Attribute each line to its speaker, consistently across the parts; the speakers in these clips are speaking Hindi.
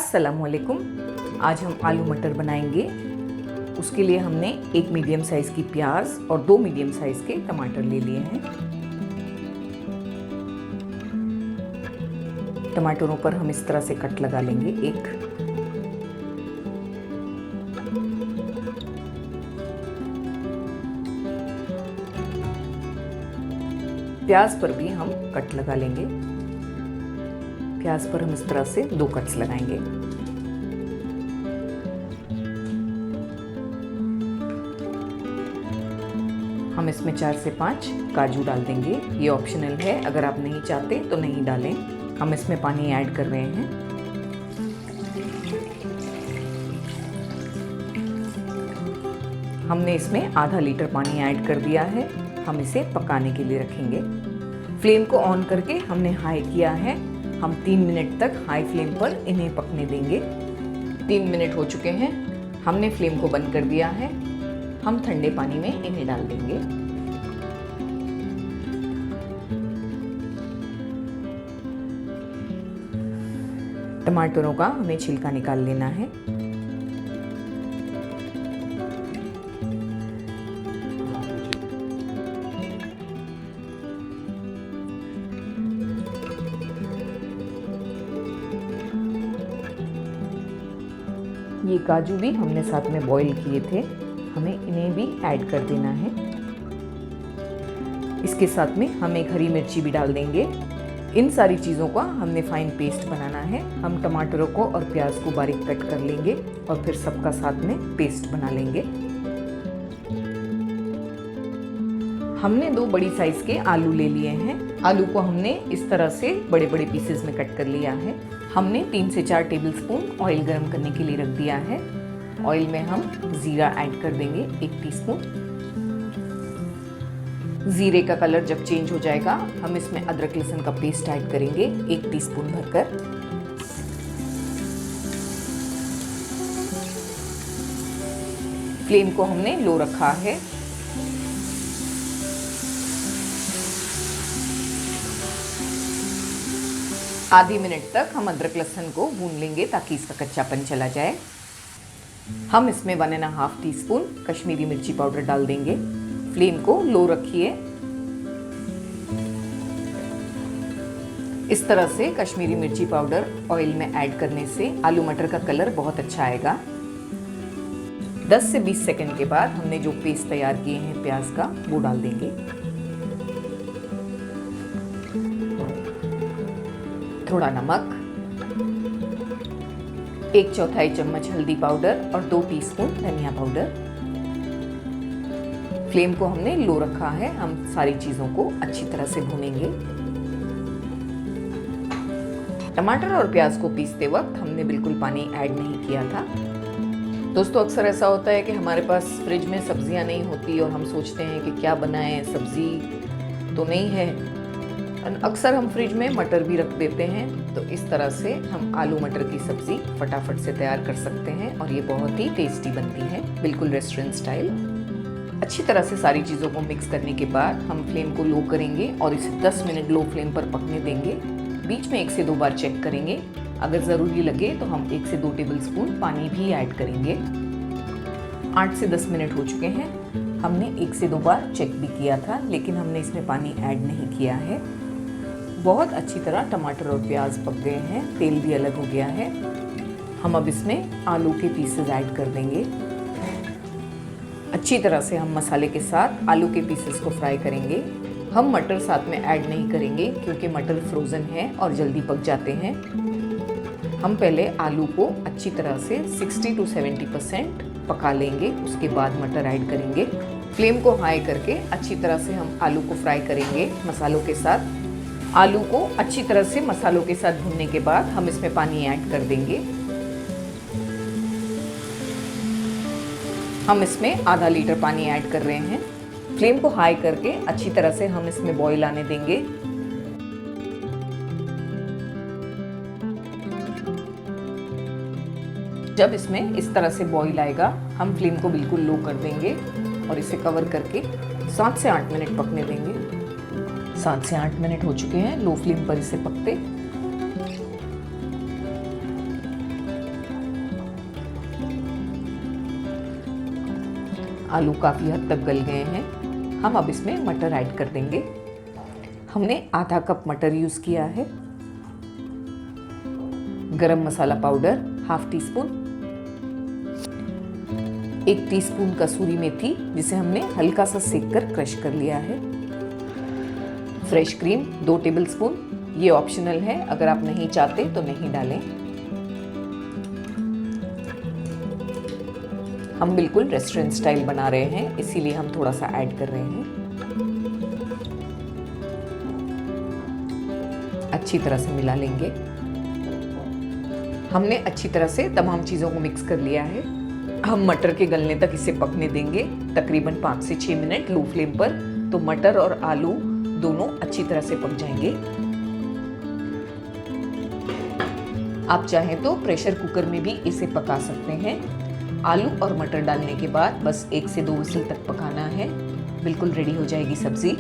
Speaker 1: अस्सलामुअलैकुम। आज हम आलू मटर बनाएंगे। उसके लिए हमने एक मीडियम साइज़ की प्याज और 2 मीडियम साइज़ के टमाटर ले लिए हैं। टमाटरों पर हम इस तरह से कट लगा लेंगे एक। प्याज पर भी हम कट लगा लेंगे। प्याज पर हम इस तरह से 2 कट्स लगाएंगे। हम इसमें 4 से 5 काजू डाल देंगे। ये ऑप्शनल है, अगर आप नहीं चाहते तो नहीं डालें। हम इसमें पानी ऐड कर रहे हैं। हमने इसमें आधा लीटर पानी ऐड कर दिया है। हम इसे पकाने के लिए रखेंगे। फ्लेम को ऑन करके हमने हाई किया है। हम 3 मिनट तक हाई फ्लेम पर इन्हें पकने देंगे। 3 मिनट हो चुके हैं। हमने फ्लेम को बंद कर दिया है। हम ठंडे पानी में इन्हें डाल देंगे। टमाटरों का हमें छिलका निकाल लेना है। ये काजू भी हमने साथ में बॉईल किए थे, हमें इन्हें भी ऐड कर देना है। इसके साथ में हम एक हरी मिर्ची भी डाल देंगे। इन सारी चीज़ों का हमने फाइन पेस्ट बनाना है। हम टमाटरों को और प्याज को बारीक कट कर लेंगे और फिर सबका साथ में पेस्ट बना लेंगे। हमने 2 बड़ी साइज के आलू ले लिए हैं। आलू को हमने इस तरह से बड़े बड़े पीसेस में कट कर लिया है। हमने 3 से 4 टेबलस्पून ऑयल गरम करने के लिए रख दिया है। ऑयल में हम जीरा ऐड कर देंगे 1 टीस्पून। जीरे का कलर जब चेंज हो जाएगा, हम इसमें अदरक लहसुन का पेस्ट ऐड करेंगे 1 टीस्पून भरकर। फ्लेम को हमने लो रखा है। आधी मिनट तक हम अदरक लहसुन को भून लेंगे ताकि इसका कच्चापन चला जाए। हम इसमें 1.5 टीस्पून कश्मीरी मिर्ची पाउडर डाल देंगे। फ्लेम को लो रखिए। इस तरह से कश्मीरी मिर्ची पाउडर ऑयल में ऐड करने से आलू मटर का कलर बहुत अच्छा आएगा। 10 से 20 सेकंड के बाद हमने जो पेस्ट तैयार किए हैं प्याज का, वो डाल देंगे। थोड़ा नमक, 1/4 चम्मच हल्दी पाउडर और 2 टीस्पून धनिया पाउडर। फ्लेम को हमने लो रखा है। हम सारी चीज़ों को अच्छी तरह से भूनेंगे। टमाटर और प्याज को पीसते वक्त हमने बिल्कुल पानी ऐड नहीं किया था। दोस्तों, अक्सर ऐसा होता है कि हमारे पास फ्रिज में सब्जियां नहीं होती और हम सोचते हैं कि क्या बनाएं, सब्जी तो नहीं है। अक्सर हम फ्रिज में मटर भी रख देते हैं, तो इस तरह से हम आलू मटर की सब्ज़ी फटाफट से तैयार कर सकते हैं और ये बहुत ही टेस्टी बनती है, बिल्कुल रेस्टोरेंट स्टाइल। अच्छी तरह से सारी चीज़ों को मिक्स करने के बाद हम फ्लेम को लो करेंगे और इसे 10 मिनट लो फ्लेम पर पकने देंगे। बीच में 1 से 2 बार चेक करेंगे। अगर ज़रूरी लगे तो हम 1 से 2 टेबलस्पून पानी भी ऐड करेंगे। 8 से 10 मिनट हो चुके हैं। हमने 1 से 2 बार चेक भी किया था, लेकिन हमने इसमें पानी ऐड नहीं किया है। बहुत अच्छी तरह टमाटर और प्याज पक गए हैं, तेल भी अलग हो गया है। हम अब इसमें आलू के पीसेस ऐड कर देंगे। अच्छी तरह से हम मसाले के साथ आलू के पीसेस को फ्राई करेंगे। हम मटर साथ में ऐड नहीं करेंगे क्योंकि मटर फ्रोज़न है और जल्दी पक जाते हैं। हम पहले आलू को अच्छी तरह से 60 to 70% पका लेंगे, उसके बाद मटर ऐड करेंगे। फ्लेम को हाई करके अच्छी तरह से हम आलू को फ्राई करेंगे मसालों के साथ। आलू को अच्छी तरह से मसालों के साथ भूनने के बाद हम इसमें पानी ऐड कर देंगे। हम इसमें आधा लीटर पानी ऐड कर रहे हैं। फ्लेम को हाई करके अच्छी तरह से हम इसमें बॉईल आने देंगे। जब इसमें इस तरह से बॉईल आएगा, हम फ्लेम को बिल्कुल लो कर देंगे और इसे कवर करके 7 से 8 मिनट पकने देंगे। 7 से 8 मिनट हो चुके हैं लो फ्लेम पर इसे पकते। आलू काफ़ी हद तक गल गए हैं। हम अब इसमें मटर ऐड कर देंगे। हमने आधा कप मटर यूज़ किया है। Garam masala powder half teaspoon, 1 teaspoon कसूरी मेथी जिसे हमने हल्का सा सेक कर क्रश कर लिया है। फ्रेश क्रीम 2 टेबलस्पून, ये ऑप्शनल है, अगर आप नहीं चाहते तो नहीं डालें। हम बिल्कुल रेस्टोरेंट स्टाइल बना रहे हैं, इसीलिए हम थोड़ा सा ऐड कर रहे हैं। अच्छी तरह से मिला लेंगे। हमने अच्छी तरह से तमाम चीज़ों को मिक्स कर लिया है। हम मटर के गलने तक इसे पकने देंगे, तकरीबन 5 से 6 मिनट लो फ्लेम पर, तो मटर और आलू दोनों अच्छी तरह से पक जाएंगे। आप चाहें तो प्रेशर कुकर में भी इसे पका सकते हैं। आलू और मटर डालने के बाद बस 1 से 2 विसल तक पकाना है, बिल्कुल रेडी हो जाएगी सब्जी।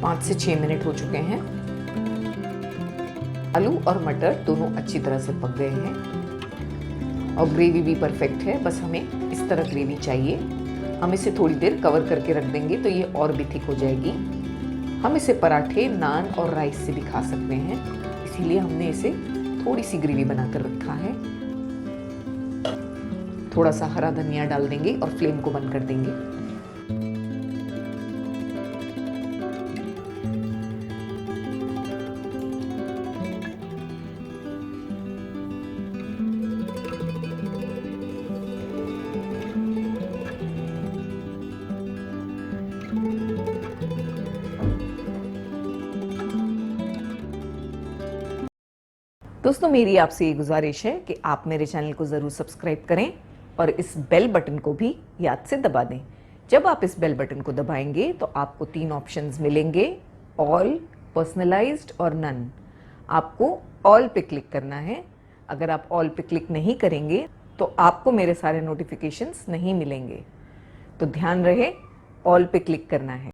Speaker 1: 5 से 6 मिनट हो चुके हैं। आलू और मटर दोनों अच्छी तरह से पक गए हैं और ग्रेवी भी परफेक्ट है। बस हमें इस तरह ग्रेवी चाहिए। हम इसे थोड़ी देर कवर करके रख देंगे तो ये और भी थिक हो जाएगी। हम इसे पराठे, नान और राइस से भी खा सकते हैं, इसीलिए हमने इसे थोड़ी सी ग्रेवी बनाकर रखा है। थोड़ा सा हरा धनिया डाल देंगे और फ्लेम को बंद कर देंगे। दोस्तों, मेरी आपसे ये गुजारिश है कि आप मेरे चैनल को ज़रूर सब्सक्राइब करें और इस बेल बटन को भी याद से दबा दें। जब आप इस बेल बटन को दबाएंगे तो आपको 3 ऑप्शंस मिलेंगे, ऑल, पर्सनलाइज्ड और नन। आपको ऑल पे क्लिक करना है। अगर आप ऑल पे क्लिक नहीं करेंगे तो आपको मेरे सारे नोटिफिकेशंस नहीं मिलेंगे, तो ध्यान रहे ऑल पे क्लिक करना है।